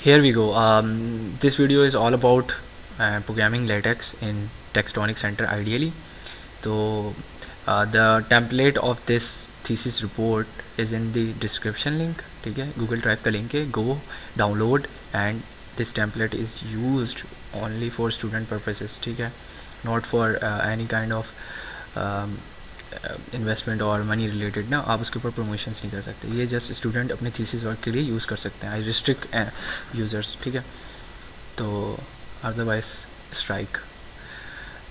Here we go. This video is all about programming latex in Textonic Center ideally. So the template of this thesis report is in the description link. ठीक है, Google Drive का link है. Go download and this template is used only for student purposes. ठीक है, not for any kind of investment और money related ना आप उसके ऊपर प्रमोशंस नहीं कर सकते. ये जस्ट स्टूडेंट अपने थीसिस वर्क के लिए यूज़ कर सकते हैं. आई रिस्ट्रिक्ट यूज़र्स. ठीक है, तो अदरवाइज स्ट्राइक.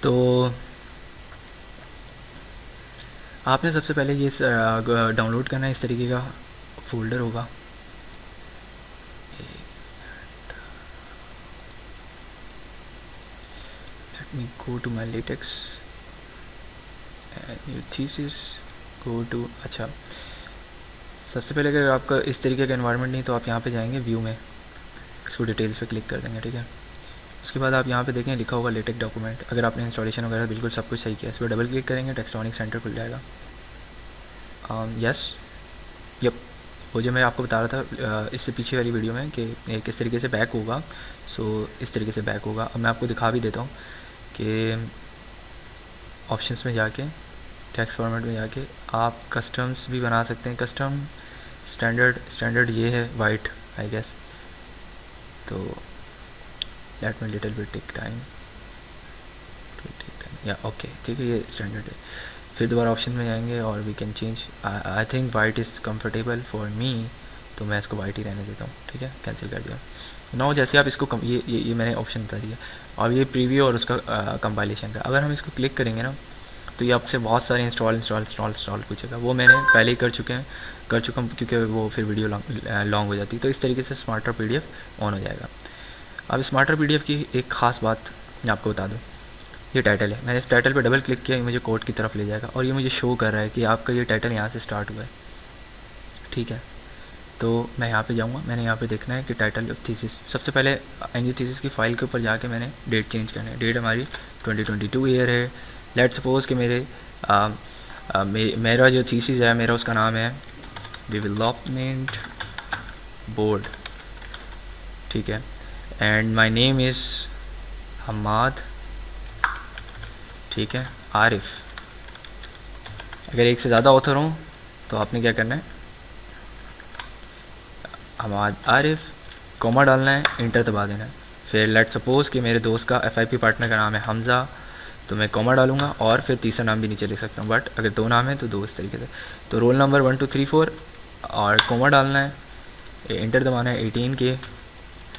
तो आपने सबसे पहले ये डाउनलोड करना है. इस तरीके का फोल्डर होगा. Let me go to my LaTeX new thesis. Go to. अच्छा, सबसे पहले अगर आपका इस तरीके का एनवायरनमेंट नहीं तो आप यहाँ पे जाएंगे व्यू में, इसको डिटेल्स पे क्लिक कर देंगे. ठीक है, उसके बाद आप यहाँ पे देखें लिखा होगा लेटेक डॉक्यूमेंट. अगर आपने इंस्टॉलेशन वगैरह बिल्कुल सब कुछ सही किया, इस पर डबल क्लिक करेंगे, टेक्स्टोनिक सेंटर खुल जाएगा. यस, यप, वो जो मैं आपको बता रहा था इससे पीछे वाली वीडियो में कि किस तरीके से बैक होगा. सो इस तरीके से बैक होगा. अब मैं आपको दिखा भी देता हूँ कि ऑप्शंस में जाके टेक्स्ट फॉर्मेट में जाके आप कस्टम्स भी बना सकते हैं. कस्टम स्टैंडर्ड ये है वाइट आई गेस. तो let me little bit take time या ओके. ठीक है, ये स्टैंडर्ड है. फिर दोबारा ऑप्शन में जाएंगे और we can change. I think white is comfortable for me, तो मैं इसको वाइट ही रहने देता हूँ. ठीक है, कैंसिल कर दिया. नाउ जैसे आप इसको ये मैंने ऑप्शन बता दिया. और ये प्रीव्यू और उसका कंपाइलेशन का, अगर हम इसको क्लिक करेंगे ना तो ये आपसे बहुत सारे इंस्टॉल पूछेगा. वो मैंने पहले ही कर चुका हूँ क्योंकि वो फिर वीडियो लॉन्ग हो जाती है. तो इस तरीके से स्मार्टर PDF ऑन हो जाएगा. अब स्मार्टर PDF की एक ख़ास बात मैं आपको बता दूँ. ये टाइटल है. मैंने इस टाइटल पे डबल क्लिक किया, ये मुझे कोड की तरफ ले जाएगा और ये मुझे शो कर रहा है कि आपका ये टाइटल यहाँ से स्टार्ट हुआ है. ठीक है, तो मैं यहाँ पे जाऊँगा. मैंने यहाँ पे देखना है कि टाइटल ऑफ थीसिस. सबसे पहले एनयू थीसिस की फ़ाइल के ऊपर जाके मैंने डेट चेंज करना है. डेट हमारी 2022 ईयर है. लेट सपोज़ कि मेरा जो थीसिस है मेरा उसका नाम है डेवलपमेंट बोर्ड. ठीक है, and my name is Hamad. ठीक है, आरिफ. अगर एक से ज़्यादा ऑथर हों तो आपने क्या करना है, हमाद आरिफ कॉमा डालना है, इंटर दबा देना है. फिर लेट सपोज़ कि मेरे दोस्त का FIP पार्टनर का नाम है हमज़ा, तो मैं कॉमा डालूंगा और फिर तीसरा नाम भी नीचे लिख सकता हूँ. बट अगर दो नाम है तो दो इस तरीके से. तो रोल नंबर 1 2 3 4 और कॉमा डालना है, इंटर दबाना है 18 के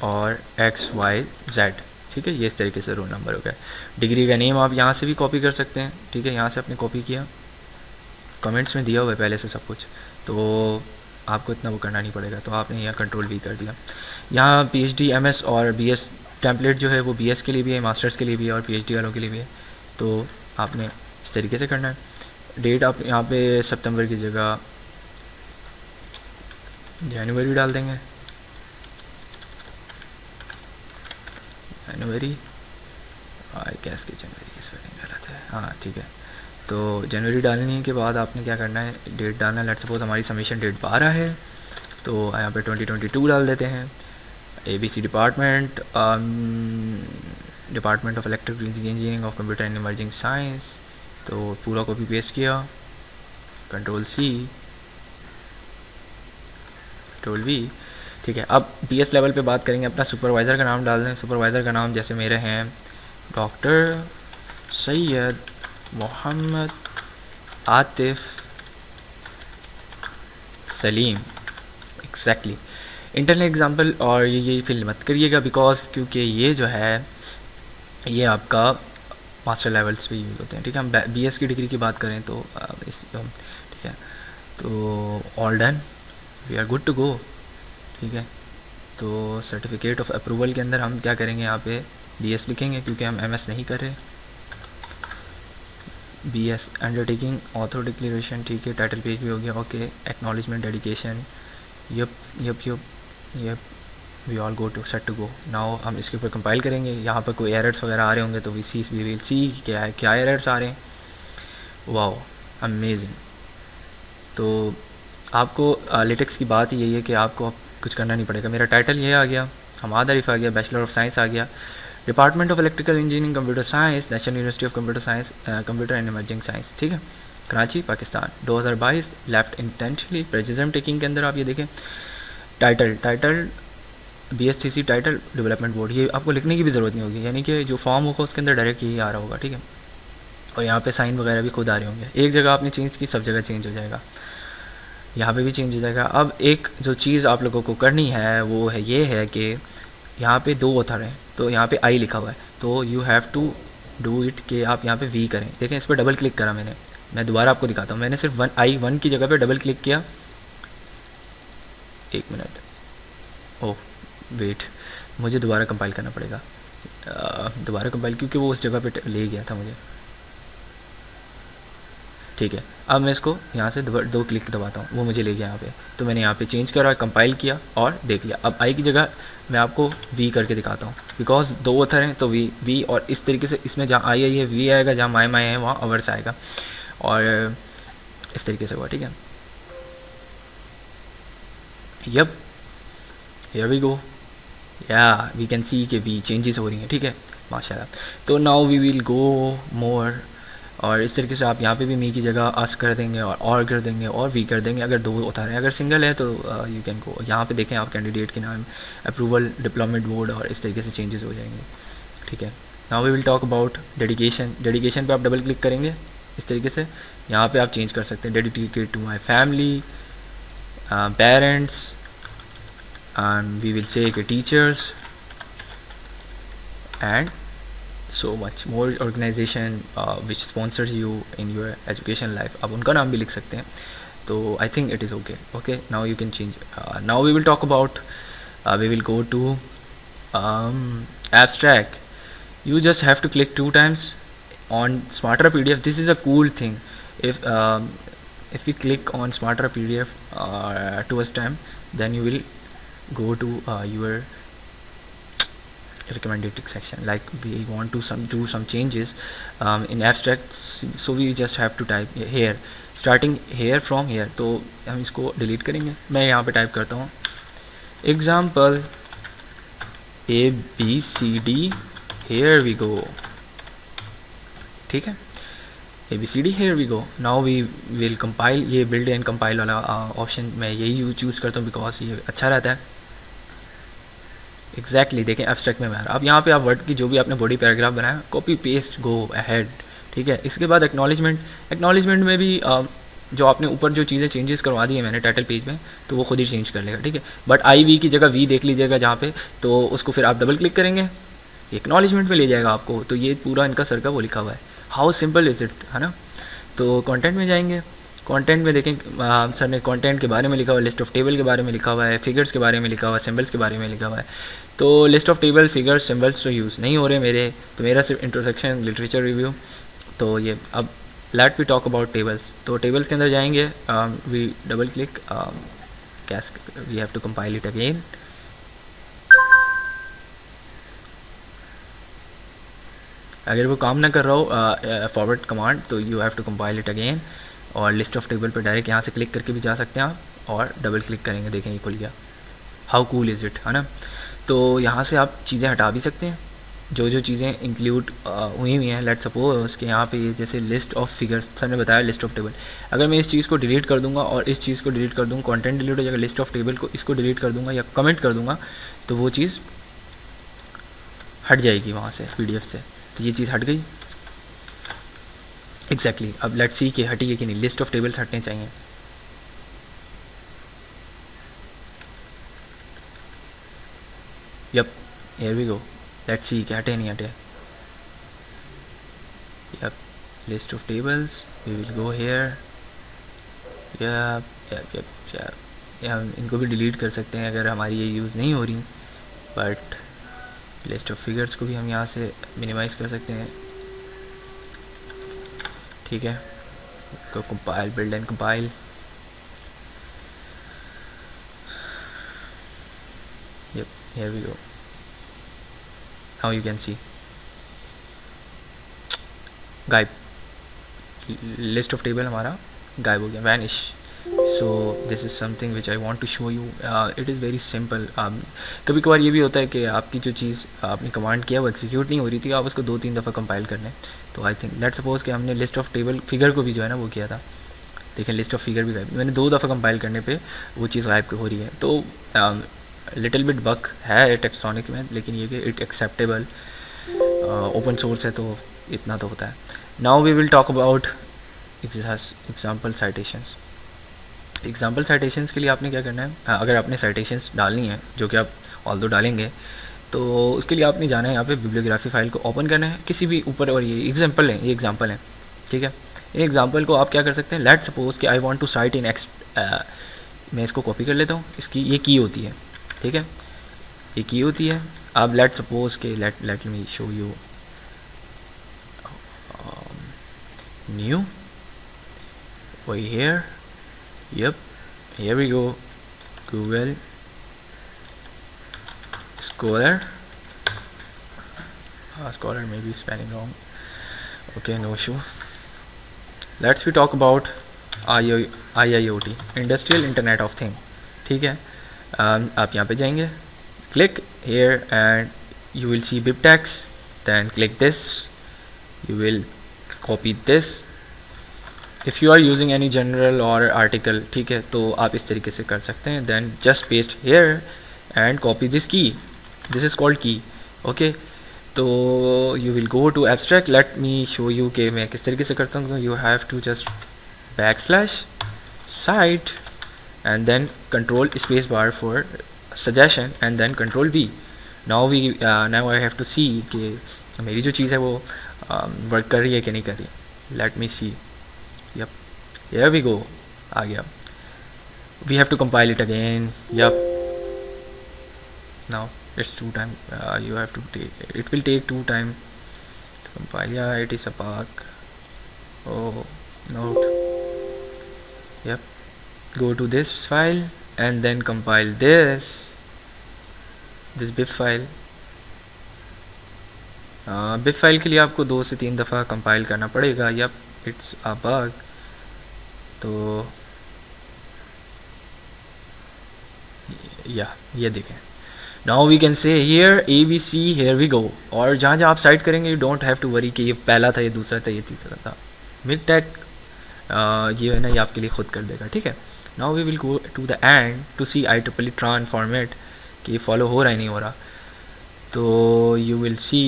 और XYZ. ठीक है, ये इस तरीके से रोल नंबर हो गया. डिग्री का नेम आप यहाँ से भी कॉपी कर सकते हैं. ठीक है, यहाँ से आपने कॉपी किया, कमेंट्स में दिया हुआ है पहले से सब कुछ, तो आपको इतना वो करना नहीं पड़ेगा. तो आपने यहाँ कंट्रोल V कर दिया. यहाँ PhD MS और BS टेम्पलेट जो है वो BS के लिए भी है, मास्टर्स के लिए भी है और PhD वालों के लिए भी है. तो आपने इस तरीके से करना है. डेट आप यहाँ पे सितंबर की जगह जनवरी डाल देंगे. जनवरी आई गैस की जनवरी इस स्पेलिंग गलत है. हाँ ठीक है, तो जनवरी डालने के बाद आपने क्या करना है, डेट डालना है. लेट सपोज हमारी सबमिशन डेट 12 है, तो यहाँ पे 2022 डाल देते हैं. ABC department of electrical engineering of computer and emerging science. तो पूरा कॉपी पेस्ट किया, कंट्रोल C कंट्रोल V. ठीक है, अब BS लेवल पे बात करेंगे. अपना सुपरवाइज़र का नाम डाल दें. सुपरवाइज़र का नाम जैसे मेरे हैं doctor Syed Mohammad Atif Saleem. Exactly. Internal example और ये फिल मत करिएगा बिकॉज क्योंकि ये जो है ये आपका मास्टर लेवल्स पे यूज़ होते हैं. ठीक है, हम BS की डिग्री की बात करें तो ठीक है, तो all done, we are good to go. ठीक है, तो सर्टिफिकेट ऑफ अप्रूवल के अंदर हम क्या करेंगे, यहाँ पे BS लिखेंगे क्योंकि हम MS नहीं कर रहे. BS undertaking author declaration. ठीक है, टाइटल पेज भी हो गया. Okay, acknowledgement dedication. Yep we all go to set to go. Now हम इसके ऊपर कंपाइल करेंगे. यहाँ पर कोई एरर्स वगैरह आ रहे होंगे तो वी विल सी क्या एरर्स आ रहे हैं. Wow, amazing. तो आपको लेटेक्स की बात ही यही है कि आपको अब कुछ करना नहीं पड़ेगा. मेरा टाइटल ये आ गया हमादा रिफ आ गया, बैचलर ऑफ साइंस आ गया, department of electrical engineering computer science, national university of computer science, computer and emerging science, ठीक है, Karachi Pakistan. 2022 left intentionally plagiarism taking के अंदर आप ये देखें, title BSTC title development board, ये आपको लिखने की भी ज़रूरत नहीं होगी, यानी कि जो फॉर्म होगा उसके अंदर डायरेक्ट यही आ रहा होगा, ठीक है। और यहाँ पे साइन वगैरह भी खुद आ रहे होंगे, एक जगह आपने चेंज की सब जगह चेंज हो जाएगा, यहाँ पे भी चेंज हो जाएगा। अब एक जो चीज़ आप लोगों को करनी है वो है ये है कि यहाँ पे 2 ऑथर हैं, तो यहाँ पे आई लिखा हुआ है, तो you have to do it कि आप यहाँ पे वी करें। देखें इस पर डबल क्लिक करा मैंने, मैं दोबारा आपको दिखाता हूँ, मैंने सिर्फ I1 की जगह पे डबल क्लिक किया, 1 मिनट, ओह वेट, मुझे दोबारा कंपाइल करना पड़ेगा, दोबारा कंपाइल, क्योंकि वो उस जगह पे ले गया था मुझे, ठीक है। अब मैं इसको यहाँ से 2 क्लिक दबाता हूँ, वो मुझे ले गया यहाँ पे, तो मैंने यहाँ पे चेंज करा, कंपाइल किया और देख लिया। अब आई की जगह मैं आपको वी करके दिखाता हूँ, बिकॉज 2 ऑथर हैं तो वी, और इस तरीके से इसमें जहाँ आई है वी आएगा, जहाँ माई है वहाँ अवर्स आएगा, और इस तरीके से हुआ, ठीक है। यप, हियर वी गो, या वी कैन सी कि वी चेंजेस हो रही हैं, ठीक है, माशाल्लाह। तो नाउ वी विल गो मोर, और इस तरीके से आप यहाँ पे भी मी की जगह आस्क कर देंगे और कर देंगे और वी कर देंगे, अगर 2 होता है, अगर सिंगल है तो यू कैन गो, यहाँ पे देखें आप कैंडिडेट के नाम, अप्रूवल, डिप्लोमेंट बोर्ड, और इस तरीके से चेंजेस हो जाएंगे, ठीक है। Now we will talk about dedication पे आप डबल क्लिक करेंगे, इस तरीके से यहाँ पे आप चेंज कर सकते हैं, dedicated to my family, parents, and we will say teachers and so much more organization which sponsors you in your education life, आप उनका नाम भी लिख सकते हैं, तो I think it is okay, now you can change, now we will talk about, we will go to abstract. You just have to click 2 times on Smarter PDF. This is a cool thing, if we click on Smarter PDF 2 time, then you will go to your recommended section, like we want to do some changes in abstract, so we just have to type here, starting here from here, तो हम इसको delete करेंगे। मैं यहाँ पे type करता हूँ example ABCD, here we go, ठीक है, ABCD, here we go। now we will compile, ये build and compile वाला ऑप्शन मैं यही चूज़ करता हूँ बिकॉज ये अच्छा रहता है। एग्जैक्टली देखें एब्स्ट्रैक्ट में अब यहाँ पे आप वर्ड की जो भी आपने बॉडी पैराग्राफ बनाया, कॉपी पेस्ट गो अहेड, ठीक है। इसके बाद एक्नॉलेजमेंट में भी जो आपने ऊपर जो चीज़ें चेंजेस करवा दी है मैंने टाइटल पेज में, तो वो खुद ही चेंज कर लेगा, ठीक है। बट IV की जगह वी देख लीजिएगा जहाँ पे, तो उसको फिर आप डबल क्लिक करेंगे, एक्नॉलेजमेंट पे ले जाएगा आपको, तो ये पूरा इनका सर का वो लिखा हुआ है, हाउ सिंपल इज़ इट, है ना। तो कंटेंट में जाएंगे, कंटेंट में देखें सर ने कंटेंट के बारे में लिखा हुआ है, लिस्ट ऑफ टेबल के बारे में लिखा हुआ है, फिगर्स के बारे में लिखा हुआ है, सिंबल्स के बारे में लिखा हुआ है। तो list of table, figures, symbols तो यूज़ नहीं हो रहे मेरे, तो मेरा सिर्फ इंट्रोडक्शन, लिटरेचर रिव्यू, तो ये। अब let we talk about tables, तो टेबल्स के अंदर जाएंगे, we double click, we have to compile it again, अगर वो काम ना कर रहा हो फॉरवर्ड कमांड, तो you have to compile it again, और लिस्ट ऑफ टेबल पर डायरेक्ट यहाँ से क्लिक करके भी जा सकते हैं आप, और डबल क्लिक करेंगे, देखें ये खुल गया, हाउ कूल इज़ इट, है ना। तो यहाँ से आप चीज़ें हटा भी सकते हैं, जो चीज़ें इंक्लूड हुई हैं, लेट सपोज कि यहाँ पे ये जैसे लिस्ट ऑफ फिगर्स सर ने बताया, लिस्ट ऑफ टेबल, अगर मैं इस चीज़ को डिलीट कर दूंगा और इस चीज़ को डिलीट कर दूँगा, कंटेंट डिलीट हो जाएगा, लिस्ट ऑफ टेबल को इसको डिलीट कर दूंगा या कमेंट कर दूंगा, तो वो चीज़ हट जाएगी वहाँ से PDF से, तो ये चीज़ हट गई एग्जैक्टली। अब लेट्स सी कि हटी है कि नहीं, लिस्ट ऑफ टेबल्स हटने चाहिए, yep, here we go, let's see कि हटे नहीं हटे, yep, list of tables, we will go here, yep yep yep yep, हम इनको भी डिलीट कर सकते हैं अगर हमारी ये यूज़ नहीं हो रही, बट लिस्ट ऑफ फिगर्स को भी हम यहाँ से मिनिमाइज़ कर सकते हैं, ठीक है। को compile, build and compile, yep, here we go, now you can see गायब, लिस्ट ऑफ टेबल हमारा गायब हो गया, vanish, so this is something which I want to show you. It is very simple. कभी कभार ये भी होता है कि आपकी जो चीज़ आपने कमांड किया वो एग्जीक्यूट नहीं हो रही थी, आप उसको 2-3 दफ़ा कंपाइल कर लें. तो आई थिंक लेट्स सपोज़ कि हमने लिस्ट ऑफ टेबल फिगर को भी जो है ना वो किया था. देखें लिस्ट ऑफ फिगर भी गायब, मैंने 2 दफ़ा कंपाइल करने पे वो चीज़ गायब हो रही है. तो लिटिल बिट बग है टेक्सोनिक में, लेकिन ये कि इट एक्सेप्टेबल, ओपन सोर्स है तो इतना तो होता है. Now we will talk about example citations. Example citations के लिए आपने क्या करना है, अगर आपने साइटेशंस डालनी है जो कि आप ऑल्दो डालेंगे, तो उसके लिए आपने जाना है यहाँ पे बिब्लियोग्राफी फाइल को ओपन करना है किसी भी ऊपर, और ये एग्जाम्पल है, ये एग्जाम्पल है, ठीक है. इन एग्जाम्पल को आप क्या कर सकते हैं, लेट सपोज कि I want to cite in X, मैं इसको कॉपी कर लेता हूँ, इसकी ये की होती है, ठीक है, ये की होती है. अब लेट सपोज के late me show you new over here. Yep, here we go. Google Scholar. Scholar may be spelling wrong. Okay, no issue. Let's we talk about IIoT, Industrial Internet of Thing. ठीक है, आप यहाँ पे जाएंगे, click here and you will see BibTeX. Then click this. You will copy this. If you are using any journal और article, ठीक है, तो आप इस तरीके से कर सकते हैं. Then just paste here and copy this key, this is called key. Okay, तो you will go to abstract. Let me show you कि मैं किस तरीके से करता हूँ. You have to just /site and then control space bar for suggestion and then control V. Now I have to see कि मेरी जो चीज़ है वो वर्क कर रही है कि नहीं कर रही. Let me see. Yep, here we go. आ गया. We have to compile it again. Yep. Now it's 2 time. You have to take. It will take 2 time to compile. Yeah, it is a bug. Oh, note. Yep. Go to this file and then compile this bib file. bib file के लिए आपको 2 से 3 दफ़ा compile करना पड़ेगा. Yep, it's a bug. तो या ये देखें. Now we can say here ABC, here we go. और जहाँ जहाँ आप साइट करेंगे you don't have to worry कि ये पहला था, ये दूसरा था, ये तीसरा था. BibTeX ये है ना, ये आपके लिए खुद कर देगा, ठीक है. Now we will go to the end to see IEEE trans format कि ये फॉलो हो रहा है नहीं हो रहा. तो यू विल सी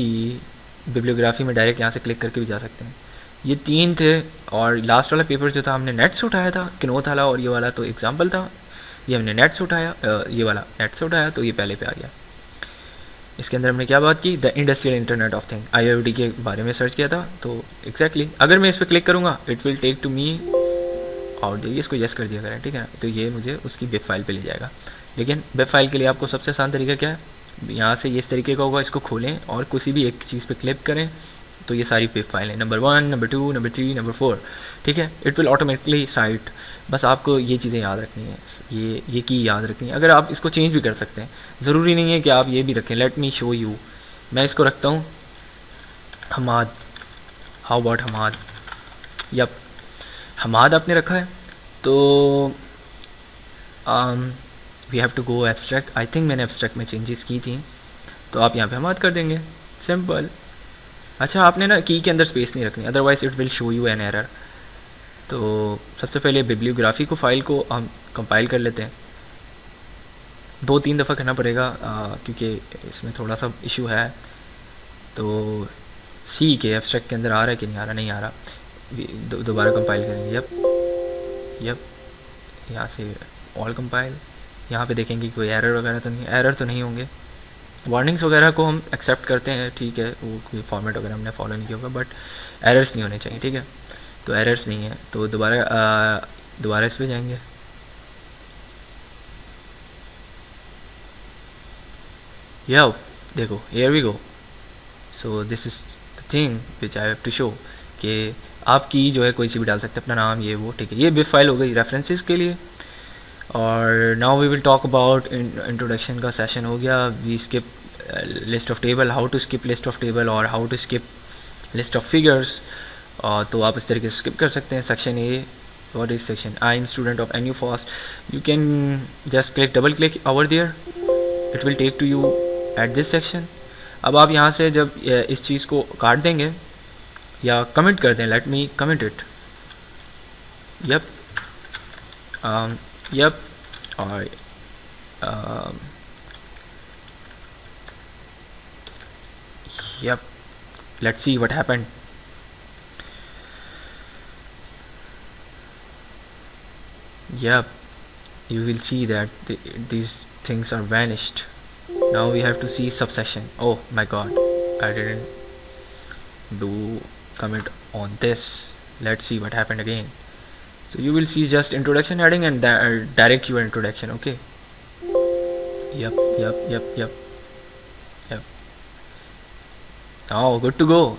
बिब्लियोग्राफी में डायरेक्ट यहाँ से क्लिक करके भी जा सकते हैं. ये 3 थे, और लास्ट वाला पेपर जो था हमने नेट से उठाया था, किनोथ वाला, और ये वाला तो एग्जाम्पल था, ये हमने नेट से उठाया. ये वाला नेट से उठाया, तो ये पहले पे आ गया. इसके अंदर हमने क्या बात की, the industrial internet of thing, IIoT के बारे में सर्च किया था. तो एग्जैक्टली अगर मैं इस पर क्लिक करूँगा it will take to me और देखिए इसको यस कर दिया करें, ठीक है ना. तो ये मुझे उसकी वेब फाइल पे ले जाएगा. लेकिन वेब फाइल के लिए आपको सबसे आसान तरीका क्या है, यहाँ से ये इस तरीके का होगा, इसको खोलें और किसी भी एक चीज़ पे क्लिक करें, तो ये सारी वेब फाइल है, नंबर 1, नंबर 2, नंबर 3, नंबर 4, ठीक है. It will automatically site. बस आपको ये चीज़ें याद रखनी है, ये की याद रखनी है. अगर आप इसको चेंज भी कर सकते हैं, ज़रूरी नहीं है कि आप ये भी रखें. Let me show you. मैं इसको रखता हूँ Hamad. How about Hamad. Yep, Hamad आपने रखा है. तो we have to go abstract. I think मैंने एब्स्ट्रैक्ट में चेंजेस की थी, तो आप यहाँ पे हमाद कर देंगे, सिंपल. अच्छा, आपने ना की के अंदर स्पेस नहीं रखनी, otherwise it will show you an error. तो सबसे पहले बिब्लियोग्राफी को फाइल को हम कंपाइल कर लेते हैं. 2-3 दफ़ा करना पड़ेगा क्योंकि इसमें थोड़ा सा इशू है. तो सी के एब्स्ट्रैक्ट के अंदर आ रहा है कि नहीं आ रहा, नहीं आ रहा. दोबारा कंपाइल करेंगे. यप, यहाँ से ऑल कंपाइल. यहाँ पे देखेंगे कोई एरर वगैरह तो नहीं, एरर तो नहीं होंगे. वार्निंग्स वगैरह को हम एक्सेप्ट करते हैं, ठीक है, वो कोई फॉर्मेट वगैरह हमने फॉलो नहीं किया होगा, बट एरर्स नहीं होने चाहिए, ठीक है. तो एरर्स नहीं है, तो दोबारा इस पे जाएंगे. या देखो, here we go. So this is the thing which I have to show कि आपकी जो है कोई सी भी डाल सकते हैं, अपना नाम, ये वो, ठीक है. ये बिब फाइल हो गई रेफरेंसेस के लिए. और now we will talk about introduction का सेशन हो गया. We skip list of table, how to skip list of table और how to skip list of figures. तो आप इस तरीके से स्किप कर सकते हैं. Section A for this section. I am student of NU Fast. You can just double click over there, it will take to you at this section. अब आप यहाँ से जब इस चीज़ को काट देंगे या कमेंट कर दें, let me comment it, yep yep, और yep, let's see what happened. Yep, you will see that these things are vanished. Now we have to see subsection. Oh my god, I didn't do comment on this. Let's see what happened again. So you will see just introduction heading and direct your introduction. Okay, yep, yep. Now good to go.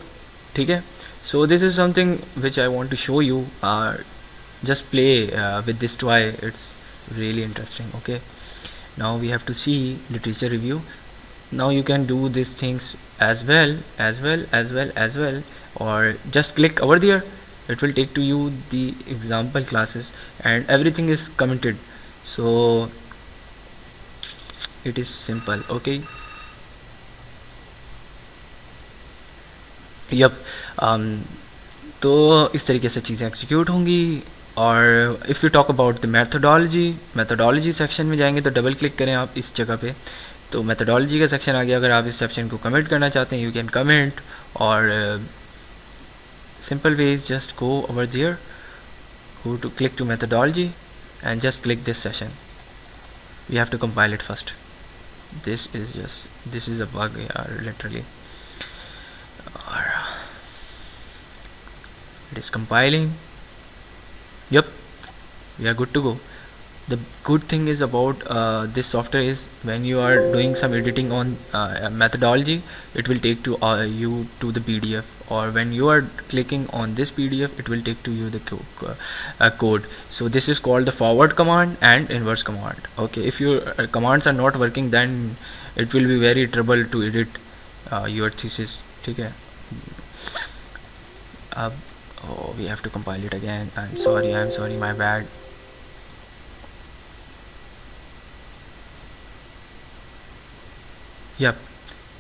ठीक है. So this is something which I want to show you. Just play with this toy, it's really interesting. Okay, now we have to see literature review. Now you can do these things as well, or just click over there, it will take to you the example classes and everything is commented, so it is simple. Okay, yep तो इस तरीके से चीज़ें execute होंगी. और if you talk about the methodology section में जाएंगे तो डबल क्लिक करें आप इस जगह पे, तो मैथडोलॉजी का सेक्शन आ गया. अगर आप इस सेक्शन को कमेंट करना चाहते हैं, यू कैन कमेंट, और simple ways just go over there, go to click to methodology and just click this session. We have to compile it first. This is a bug, literally. It is compiling. Yep, we are good to go. The good thing is about this software is when you are doing some editing on methodology, it will take to you to the PDF, or when you are clicking on this PDF, it will take to you the code. So this is called the forward command and inverse command. Okay, if your commands are not working, then it will be very trouble to edit your thesis. ठीक है. Oh, we have to compile it again. I'm sorry, my bad. Yep,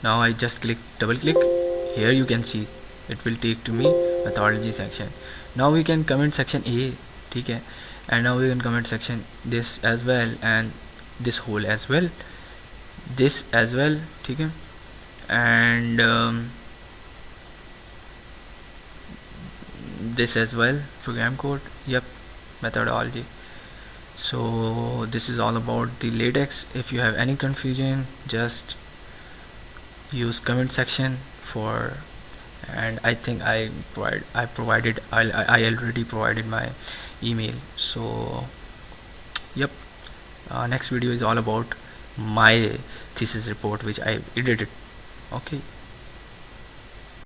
now I just double click here, you can see it will take to me methodology section. Now we can comment section A, ठीक है, and now we can comment section this as well, and this whole as well, this as well, ठीक है, and this as well, program code. Yep, methodology. So this is all about the LaTeX. If you have any confusion, just use comment section for, and I think I already provided my email. So yep, next video is all about my thesis report which I edited. Okay.